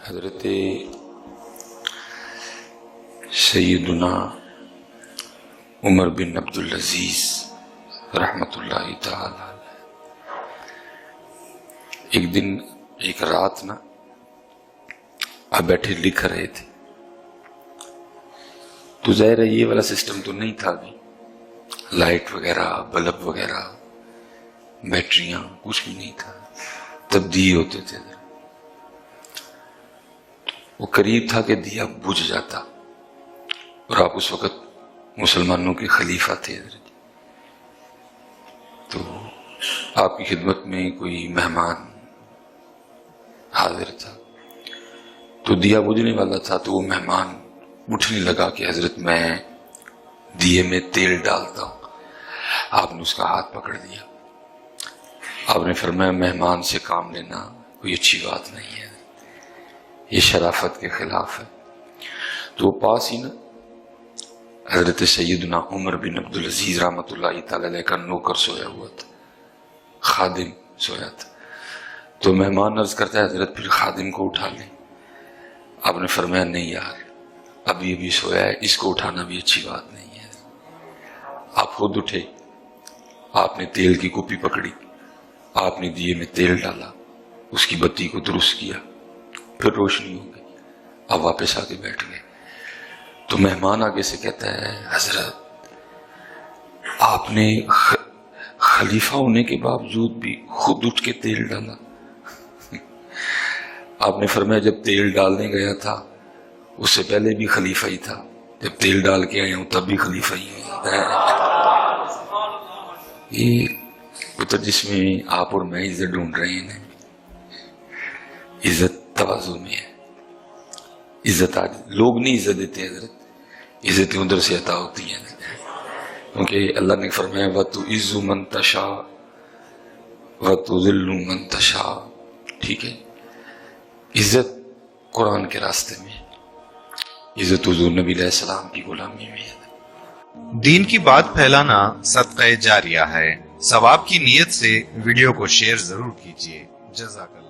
حضرت سیدنا عمر بن عبدالعزیز رحمۃ اللہ تعالی علیہ ایک دن ایک رات نا آپ بیٹھے لکھ رہے تھے، تو ظاہر ہے یہ والا سسٹم تو نہیں تھا ابھی، لائٹ وغیرہ بلب وغیرہ بیٹریاں کچھ بھی نہیں تھا، تب دیے ہوتے تھے۔ وہ قریب تھا کہ دیا بجھ جاتا، اور آپ اس وقت مسلمانوں کے خلیفہ تھے، تو آپ کی خدمت میں کوئی مہمان حاضر تھا، تو دیا بجھنے والا تھا، تو وہ مہمان اٹھنے لگا کہ حضرت میں دیے میں تیل ڈالتا ہوں۔ آپ نے اس کا ہاتھ پکڑ لیا، آپ نے فرمایا مہمان سے کام لینا کوئی اچھی بات نہیں ہے، یہ شرافت کے خلاف ہے۔ تو وہ پاس ہی نا حضرت سیدنا عمر بن عبدالعزیز رحمۃ اللہ تعالی علیہ کا نوکر سویا ہوا تھا، خادم سویا تھا، تو مہمان عرض کرتا ہے حضرت پھر خادم کو اٹھا لیں۔ آپ نے فرمایا نہیں یار، ابھی ابھی سویا ہے، اس کو اٹھانا بھی اچھی بات نہیں ہے۔ آپ خود اٹھے، آپ نے تیل کی کپی پکڑی، آپ نے دیے میں تیل ڈالا، اس کی بتی کو درست کیا، پھر روشنی ہو گئی، آپ واپس آ کے بیٹھ گئے۔ تو مہمان آگے سے کہتا ہے حضرت آپ نے خلیفہ ہونے کے باوجود بھی خود اٹھ کے تیل ڈالا۔ آپ نے فرمایا جب تیل ڈالنے گیا تھا اس سے پہلے بھی خلیفہ ہی تھا، جب تیل ڈال کے آیا ہوں تب بھی خلیفہ ہی ہے۔ یہ تو جس میں آپ اور میں عزت ڈھونڈ رہے ہیں، عزت تواضع میں ہے، عزت آج لوگ نہیں عزت دیتے حضرت، عزتیں ادھر سے عطا ہوتی ہیں، کیونکہ اللہ نے فرمایا وَتُعِزُّ مَن تَشَاءُ وَتُذِلُّ مَن تَشَاءُ، ٹھیک ہے۔ عزت قرآن کے راستے میں، عزت حضور نبی علیہ السلام کی غلامی میں ہے۔ دین کی بات پھیلانا صدقہ جاریہ ہے، ثواب کی نیت سے ویڈیو کو شیئر ضرور کیجیے۔ جزاک اللہ۔